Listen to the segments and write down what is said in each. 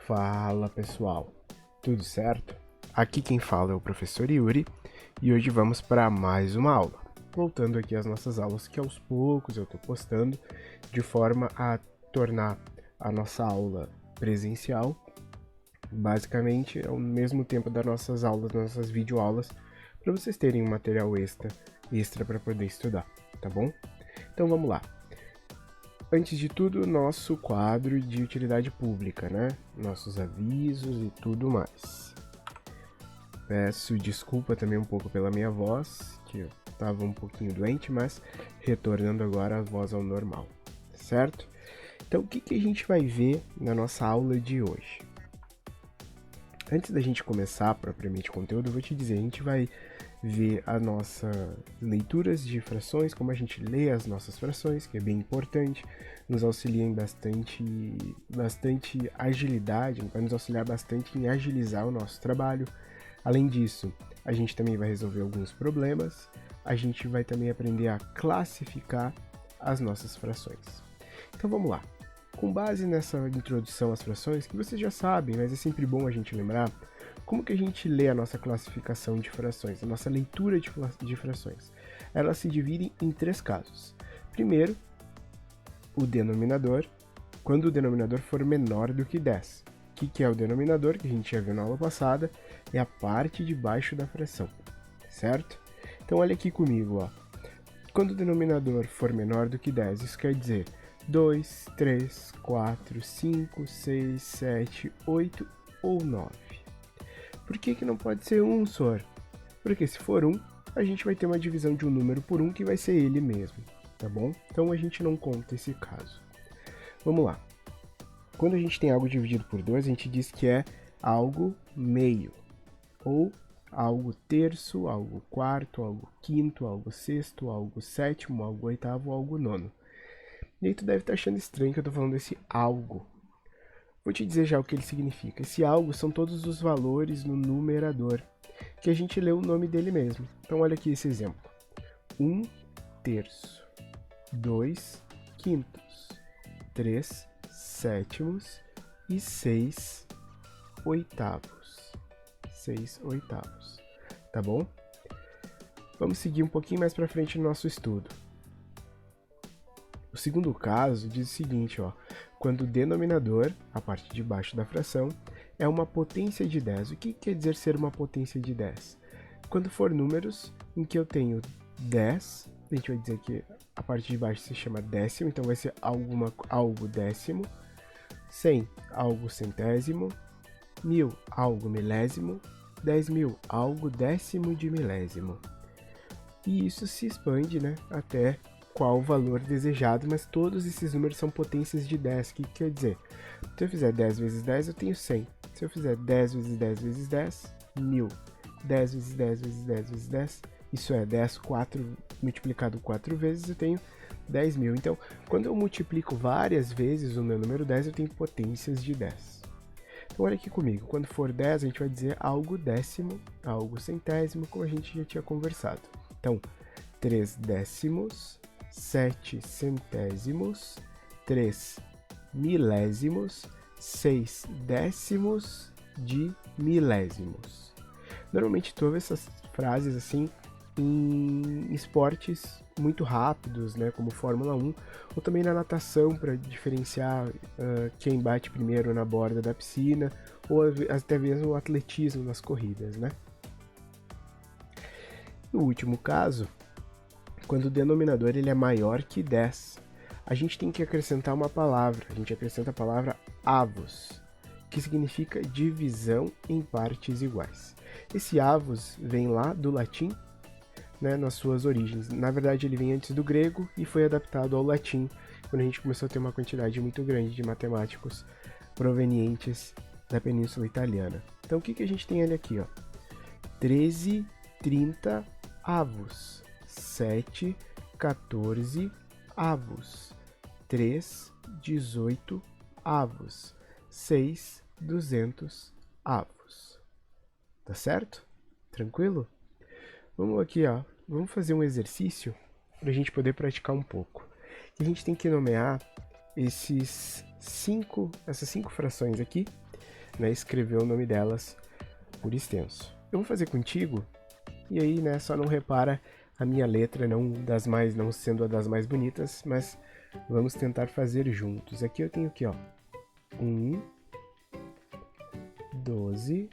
Fala pessoal, tudo certo? Aqui quem fala é o professor Yuri e hoje vamos para mais uma aula. Voltando aqui às nossas aulas que aos poucos eu estou postando de forma a tornar a nossa aula presencial. Basicamente é o mesmo tempo das nossas aulas, das nossas videoaulas, para vocês terem um material extra para poder estudar, tá bom? Então vamos lá. Antes de tudo, nosso quadro de utilidade pública, né? Nossos avisos e tudo mais. Peço desculpa também um pouco pela minha voz, que eu estava um pouquinho doente, mas retornando agora a voz ao normal, certo? Então, o que a gente vai ver na nossa aula de hoje? Antes da gente começar propriamente o conteúdo, eu vou te dizer, a gente vai ver as nossas leituras de frações, como a gente lê as nossas frações, que é bem importante, nos auxilia em bastante agilidade, vai nos auxiliar bastante em agilizar o nosso trabalho. Além disso, a gente também vai resolver alguns problemas, a gente vai também aprender a classificar as nossas frações. Então vamos lá. Com base nessa introdução às frações, que vocês já sabem, mas é sempre bom a gente lembrar, como que a gente lê a nossa classificação de frações, a nossa leitura de frações? Ela se divide em três casos. Primeiro, o denominador, quando o denominador for menor do que 10. O que é o denominador, que a gente já viu na aula passada? É a parte de baixo da fração, certo? Então olha aqui comigo, ó. Quando o denominador for menor do que 10, isso quer dizer 2, 3, 4, 5, 6, 7, 8 ou 9. Por que não pode ser 1, Sor? Porque se for 1, a gente vai ter uma divisão de um número por 1 que vai ser ele mesmo, tá bom? Então a gente não conta esse caso. Vamos lá. Quando a gente tem algo dividido por 2, a gente diz que é algo meio, ou algo terço, algo quarto, algo quinto, algo sexto, algo sétimo, algo oitavo, algo nono. E aí tu deve estar achando estranho que eu tô falando desse algo. Vou te dizer já o que ele significa. Esse algo são todos os valores no numerador, que a gente lê o nome dele mesmo. Então olha aqui esse exemplo. 1 terço, 2 quintos, 3 sétimos e 6 oitavos. 6 oitavos, tá bom? Vamos seguir um pouquinho mais para frente no nosso estudo. O segundo caso diz o seguinte, ó, quando o denominador, a parte de baixo da fração, é uma potência de 10. O que quer dizer ser uma potência de 10? Quando for números em que eu tenho 10, a gente vai dizer que a parte de baixo se chama décimo, então vai ser algo décimo, 100, algo centésimo, 1000, algo milésimo, 10.000, algo décimo de milésimo. E isso se expande, né, até qual o valor desejado, mas todos esses números são potências de 10. O que quer dizer? Se eu fizer 10 vezes 10, eu tenho 100. Se eu fizer 10 vezes 10 vezes 10, 1000. 10 vezes 10 vezes 10 vezes 10, isso é 10 multiplicado 4 vezes, eu tenho 10.000. Então, quando eu multiplico várias vezes o meu número 10, eu tenho potências de 10. Então, olha aqui comigo. Quando for 10, a gente vai dizer algo décimo, algo centésimo, como a gente já tinha conversado. Então, 3 décimos, 7 centésimos, 3 milésimos, 6 décimos de milésimos. Normalmente tu ouve essas frases assim em esportes muito rápidos, né, como Fórmula 1, ou também na natação para diferenciar quem bate primeiro na borda da piscina, ou até mesmo o atletismo nas corridas, né? No último caso, quando o denominador ele é maior que 10, a gente tem que acrescentar uma palavra. A gente acrescenta a palavra avos, que significa divisão em partes iguais. Esse avos vem lá do latim, né, nas suas origens. Na verdade, ele vem antes do grego e foi adaptado ao latim, quando a gente começou a ter uma quantidade muito grande de matemáticos provenientes da Península Italiana. Então, o que a gente tem ali aqui, ó? 13, 30 avos. 7, 14 avos, 3, 18 avos, 6, 200 avos. Tá certo? Tranquilo? Vamos aqui, ó. Vamos fazer um exercício para a gente poder praticar um pouco. A gente tem que nomear essas cinco frações aqui né, escrever o nome delas por extenso. Eu vou fazer contigo, e aí, né, só não repara a minha letra não sendo a das mais bonitas, mas vamos tentar fazer juntos. Aqui eu tenho aqui, ó, 1, 12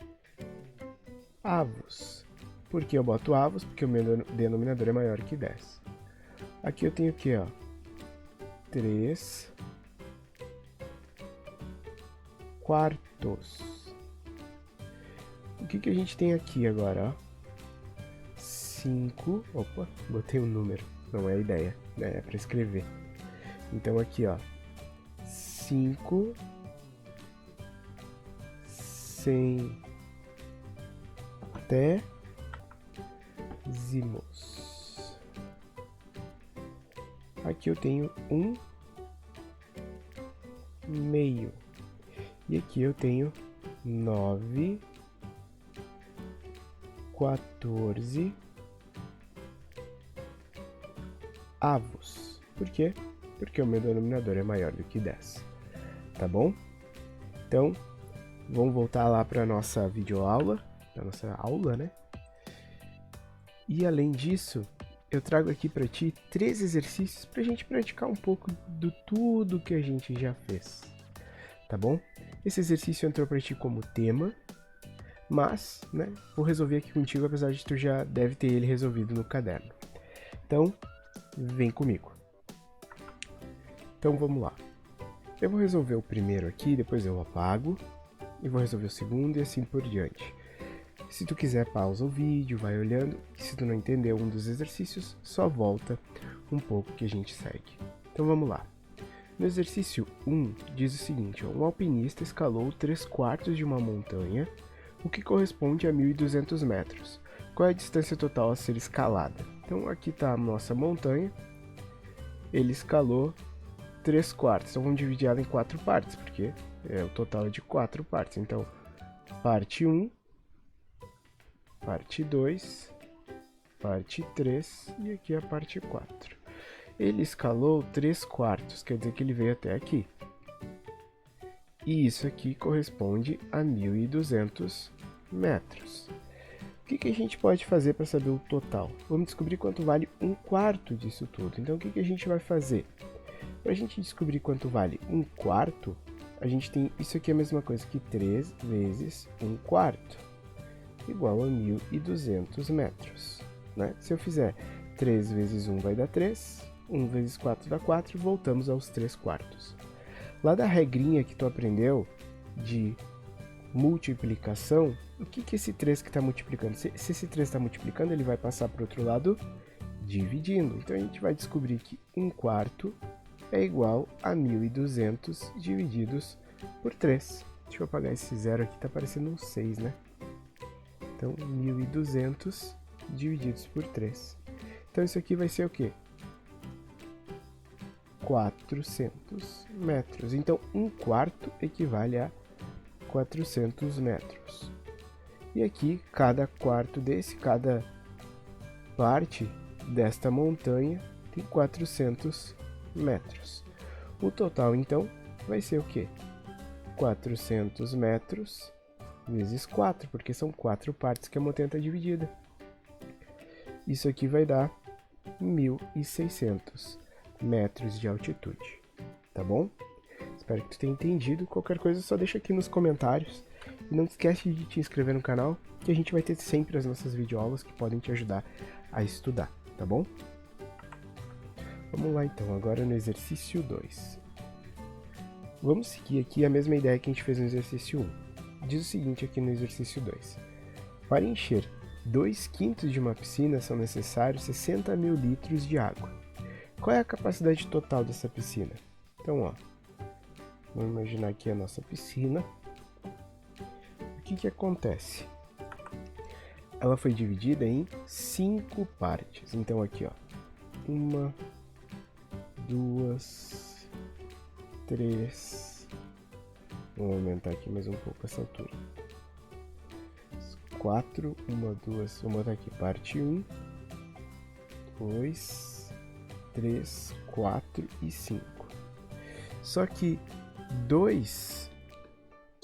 avos. Por que eu boto avos? Porque o meu denominador é maior que 10. Aqui eu tenho aqui, ó, 3 quartos. O que a gente tem aqui agora, ó? 5, opa, botei um número, não é a ideia, né? É para escrever. Então aqui, ó, 5 centésimos. Aqui eu tenho 1 meio. E aqui eu tenho 9 14 avos. Por quê? Porque o meu denominador é maior do que 10. Tá bom? Então, vamos voltar lá para a nossa videoaula, para nossa aula, né? E além disso, eu trago aqui para ti 3 exercícios para a gente praticar um pouco do tudo que a gente já fez. Tá bom? Esse exercício entrou para ti como tema, mas, né, vou resolver aqui contigo, apesar de tu já deve ter ele resolvido no caderno. Então, vem comigo. Então, vamos lá. Eu vou resolver o primeiro aqui, depois eu apago, e vou resolver o segundo e assim por diante. Se tu quiser, pausa o vídeo, vai olhando, e se tu não entendeu um dos exercícios, só volta um pouco que a gente segue. Então, vamos lá. No exercício 1, diz o seguinte, ó, um alpinista escalou 3/4 de uma montanha, o que corresponde a 1.200 metros. Qual é a distância total a ser escalada? Então aqui está a nossa montanha, ele escalou 3/4, então vamos dividir ela em 4 partes, porque o total é de 4 partes. Então, parte 1, parte 2, parte 3 e aqui a parte 4. Ele escalou 3/4, quer dizer que ele veio até aqui. E isso aqui corresponde a 1.200 metros. O que a gente pode fazer para saber o total? Vamos descobrir quanto vale 1/4 disso tudo. Então, o que a gente vai fazer? Para a gente descobrir quanto vale 1/4, a gente tem isso aqui é a mesma coisa que 3 vezes 1/4, igual a 1.200 metros. Né? Se eu fizer 3 vezes 1 vai dar 3, 1 vezes 4 dá 4, voltamos aos 3/4. Lá da regrinha que tu aprendeu de multiplicação, o que esse 3 que está multiplicando? Se esse 3 está multiplicando, ele vai passar para o outro lado dividindo. Então a gente vai descobrir que 1/4 é igual a 1.200 divididos por 3. Deixa eu apagar esse zero aqui, tá parecendo um 6, né? Então 1.200 divididos por 3. Então isso aqui vai ser o quê? 400 metros. Então, 1/4 equivale a 400 metros. E aqui, cada quarto cada parte desta montanha tem 400 metros. O total, então, vai ser o quê? 400 metros vezes 4, porque são 4 partes que a montanha está dividida. Isso aqui vai dar 1.600 metros de altitude, tá bom? Espero que tu tenha entendido. Qualquer coisa só deixa aqui nos comentários. E não esquece de te inscrever no canal, que a gente vai ter sempre as nossas videoaulas que podem te ajudar a estudar, tá bom? Vamos lá então, agora no exercício 2. Vamos seguir aqui a mesma ideia que a gente fez no exercício 1. Diz o seguinte aqui no exercício 2. Para encher 2/5 de uma piscina são necessários 60.000 litros de água. Qual é a capacidade total dessa piscina? Então, ó, vamos imaginar aqui a nossa piscina. O que acontece? Ela foi dividida em 5 partes. Então, aqui, ó, 1, 2, 3. Vamos aumentar aqui mais um pouco essa altura. 4, 1, 2, vamos botar aqui parte 1, 2, 3, 4 e 5. Só que 2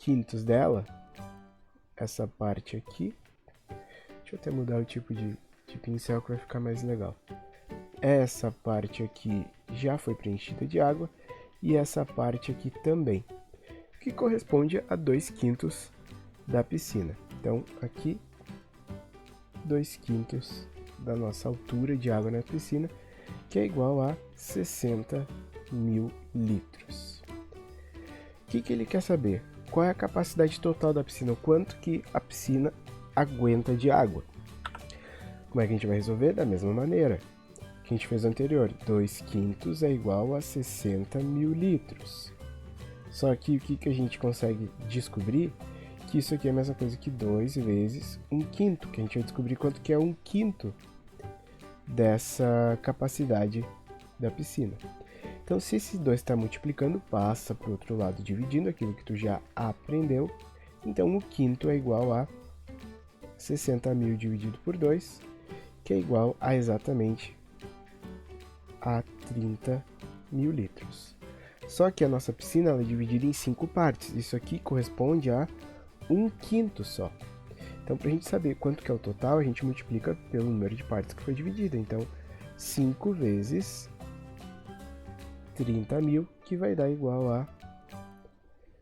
quintos dela, essa parte aqui, deixa eu até mudar o tipo de pincel que vai ficar mais legal. Essa parte aqui já foi preenchida de água e essa parte aqui também, que corresponde a 2/5 da piscina. Então, aqui, 2/5 da nossa altura de água na piscina, que é igual a 60.000 litros. O que ele quer saber? Qual é a capacidade total da piscina? O quanto que a piscina aguenta de água? Como é que a gente vai resolver? Da mesma maneira que a gente fez o anterior. 2/5 é igual a 60.000 litros. Só que o que a gente consegue descobrir? Que isso aqui é a mesma coisa que 2 vezes 1/5, que a gente vai descobrir quanto que é 1/5 dessa capacidade da piscina. Então, se esse 2 está multiplicando, passa para o outro lado dividindo aquilo que tu já aprendeu. Então, 1/5 é igual a 60.000 dividido por 2, que é igual a exatamente a 30.000 litros. Só que a nossa piscina ela é dividida em 5 partes. Isso aqui corresponde a 1/5 só. Então, para a gente saber quanto que é o total, a gente multiplica pelo número de partes que foi dividida. Então, 5 vezes 30.000, que vai dar igual a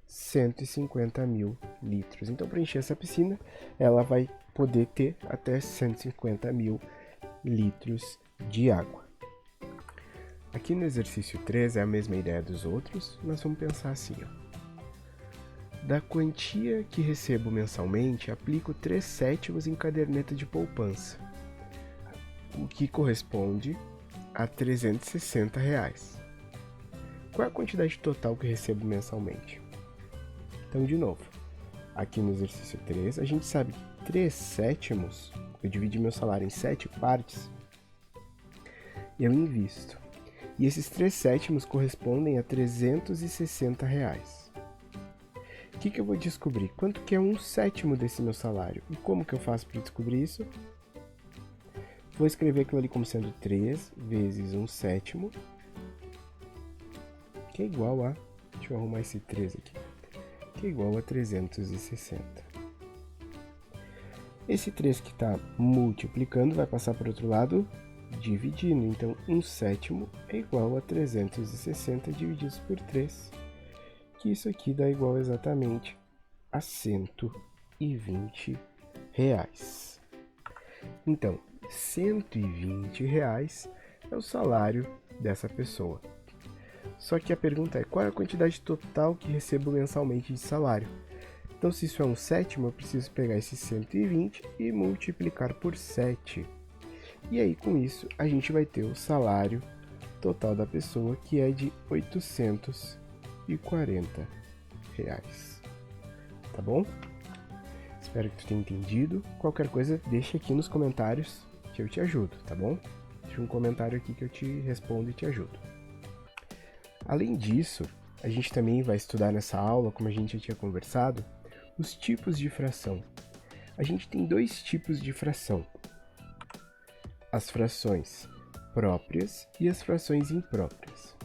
150.000 litros. Então, para encher essa piscina, ela vai poder ter até 150.000 litros de água. Aqui no exercício 3 é a mesma ideia dos outros, nós vamos pensar assim, ó. Da quantia que recebo mensalmente, aplico 3/7 em caderneta de poupança, o que corresponde a R$360. Qual é a quantidade total que recebo mensalmente? Então, de novo, aqui no exercício 3, a gente sabe que 3/7, eu dividi meu salário em 7 partes, eu invisto. E esses 3/7 correspondem a R$360. O que eu vou descobrir? Quanto que é 1/7 desse meu salário? E como que eu faço para descobrir isso? Vou escrever aquilo ali como sendo 3 vezes 1/7, que é igual a... Deixa eu arrumar esse 3 aqui. Que é igual a 360. Esse 3 que está multiplicando vai passar para o outro lado dividindo. Então, 1/7 é igual a 360 divididos por 3. Que isso aqui dá igual exatamente a R$120. Então, R$120 é o salário dessa pessoa. Só que a pergunta é, qual é a quantidade total que recebo mensalmente de salário? Então, se isso é 1/7, eu preciso pegar esse 120 e multiplicar por 7. E aí, com isso, a gente vai ter o salário total da pessoa, que é de R$840. Tá bom? Espero que tu tenha entendido. Qualquer coisa, deixa aqui nos comentários que eu te ajudo, tá bom? Deixa um comentário aqui que eu te respondo e te ajudo. Além disso, a gente também vai estudar nessa aula, como a gente já tinha conversado, os tipos de fração. A gente tem 2 tipos de fração: as frações próprias e as frações impróprias.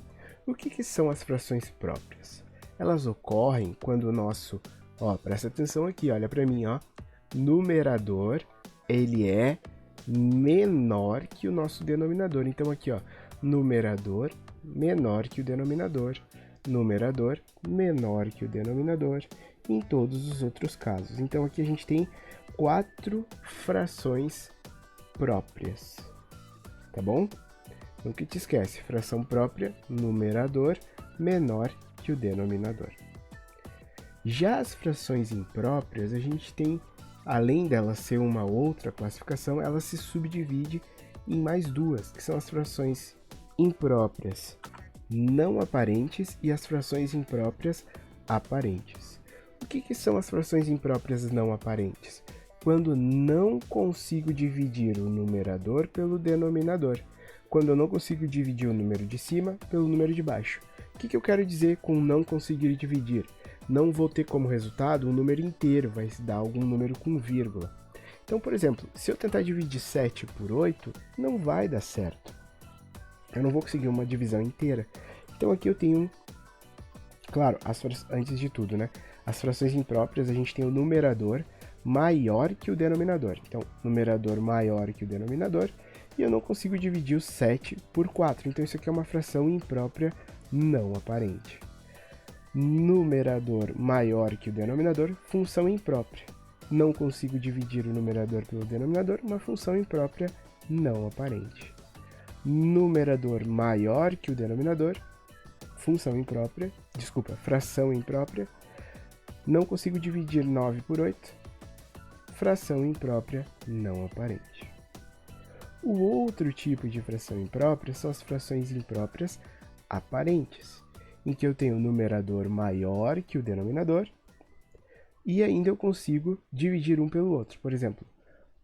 O que são as frações próprias? Elas ocorrem quando o nosso, presta atenção aqui, olha para mim, numerador, ele é menor que o nosso denominador. Então aqui, numerador menor que o denominador, numerador menor que o denominador, em todos os outros casos. Então aqui a gente tem 4 frações próprias, tá bom? Nunca te esquece, fração própria, numerador menor que o denominador. Já as frações impróprias, a gente tem, além dela ser uma outra classificação, ela se subdivide em mais 2, que são as frações impróprias não aparentes e as frações impróprias aparentes. O que são as frações impróprias não aparentes? Quando não consigo dividir o numerador pelo denominador. Quando eu não consigo dividir o número de cima pelo número de baixo. O que eu quero dizer com não conseguir dividir? Não vou ter como resultado um número inteiro, vai dar algum número com vírgula. Então, por exemplo, se eu tentar dividir 7 por 8, não vai dar certo. Eu não vou conseguir uma divisão inteira. Então aqui eu tenho, claro, antes de tudo, né? As frações impróprias, a gente tem o numerador maior que o denominador. Então, numerador maior que o denominador, e eu não consigo dividir o 7 por 4. Então, isso aqui é uma fração imprópria não aparente. Numerador maior que o denominador, função imprópria. Não consigo dividir o numerador pelo denominador, uma função imprópria não aparente. Numerador maior que o denominador, fração imprópria. Não consigo dividir 9 por 8, fração imprópria não aparente. O outro tipo de fração imprópria são as frações impróprias aparentes, em que eu tenho o numerador maior que o denominador e ainda eu consigo dividir um pelo outro. Por exemplo,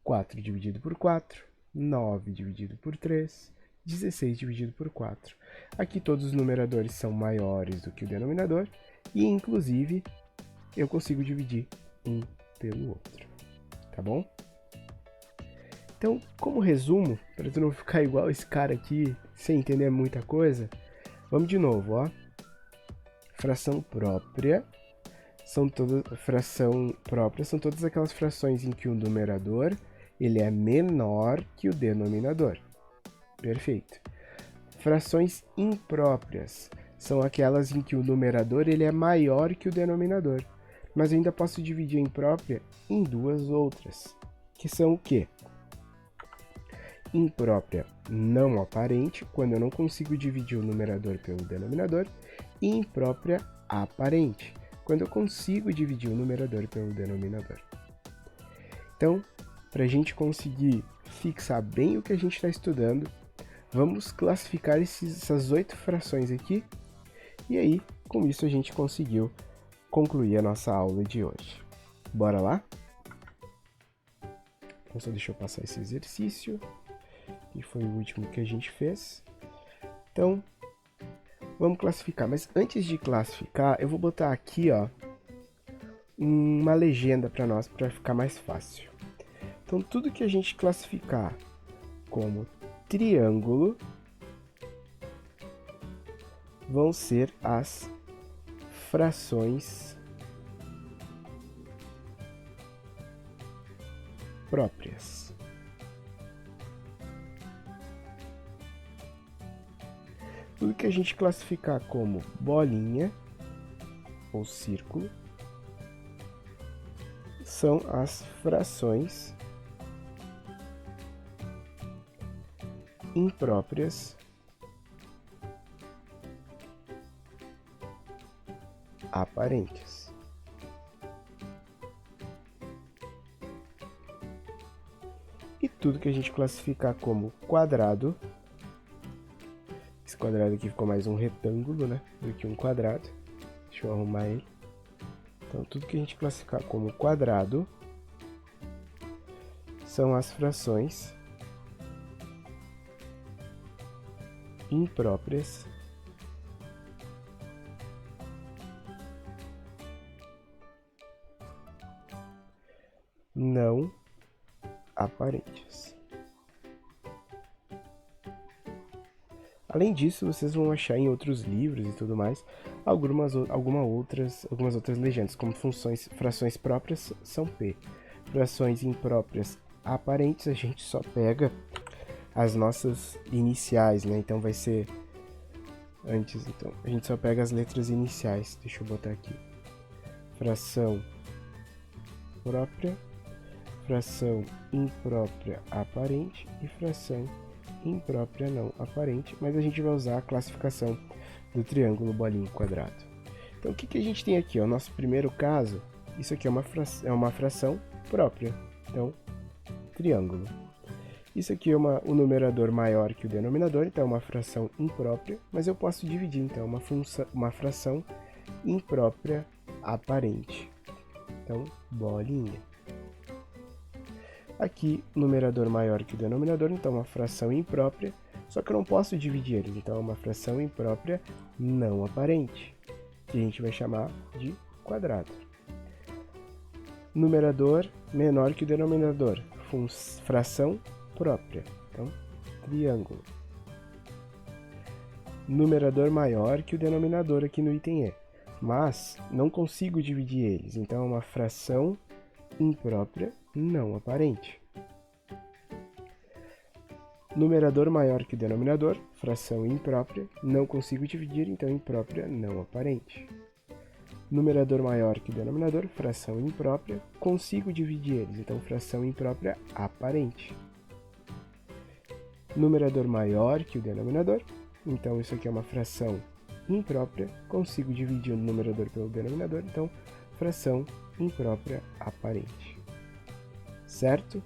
4 dividido por 4, 9 dividido por 3, 16 dividido por 4. Aqui todos os numeradores são maiores do que o denominador e, inclusive, eu consigo dividir um pelo outro. Tá bom? Então, como resumo, para tu não ficar igual esse cara aqui, sem entender muita coisa, vamos de novo, ó. Fração própria são todas aquelas frações em que o numerador ele é menor que o denominador. Perfeito. Frações impróprias são aquelas em que o numerador ele é maior que o denominador, mas eu ainda posso dividir a imprópria em duas outras, que são o quê? Imprópria não aparente, quando eu não consigo dividir o numerador pelo denominador, e imprópria aparente, quando eu consigo dividir o numerador pelo denominador. Então, para a gente conseguir fixar bem o que a gente está estudando, vamos classificar essas 8 frações aqui, e aí, com isso, a gente conseguiu concluir a nossa aula de hoje. Bora lá? Então, só deixa eu passar esse exercício, que foi o último que a gente fez. Então, vamos classificar. Mas antes de classificar, eu vou botar aqui, ó, uma legenda para nós, para ficar mais fácil. Então, tudo que a gente classificar como triângulo vão ser as frações próprias. Tudo que a gente classificar como bolinha ou círculo são as frações impróprias aparentes. E tudo que a gente classificar como quadrado, esse quadrado aqui ficou mais um retângulo, né, do que um quadrado. Deixa eu arrumar ele. Então, tudo que a gente classificar como quadrado são as frações impróprias não aparentes. Além disso, vocês vão achar em outros livros e tudo mais algumas outras legendas, como frações próprias são P. Frações impróprias aparentes, a gente só pega as nossas iniciais, né? Então vai ser antes, então a gente só pega as letras iniciais. Deixa eu botar aqui. Fração própria, fração imprópria aparente e fração imprópria não aparente, mas a gente vai usar a classificação do triângulo, bolinha e quadrado. Então, o que a gente tem aqui? O nosso primeiro caso, isso aqui é uma fração própria, então, triângulo. Isso aqui é o numerador maior que o denominador, então é uma fração imprópria, mas eu posso dividir, então, uma fração imprópria aparente. Então, bolinha. Aqui, numerador maior que o denominador, então uma fração imprópria, só que eu não posso dividir eles, então é uma fração imprópria não aparente, que a gente vai chamar de quadrado. Numerador menor que o denominador, fração própria, então triângulo. Numerador maior que o denominador aqui no item E, mas não consigo dividir eles, então é uma fração imprópria não aparente. Numerador maior que o denominador, fração imprópria, não consigo dividir, então imprópria não aparente. Numerador maior que o denominador, fração imprópria, consigo dividir eles, então fração imprópria aparente. Numerador maior que o denominador, então isso aqui é uma fração imprópria, consigo dividir o numerador pelo denominador, então fração imprópria aparente. Certo?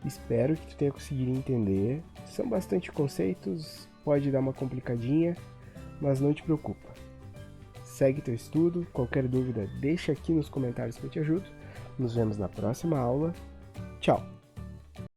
Espero que tu tenha conseguido entender. São bastante conceitos, pode dar uma complicadinha, mas não te preocupa. Segue teu estudo, qualquer dúvida deixa aqui nos comentários que eu te ajudo. Nos vemos na próxima aula. Tchau!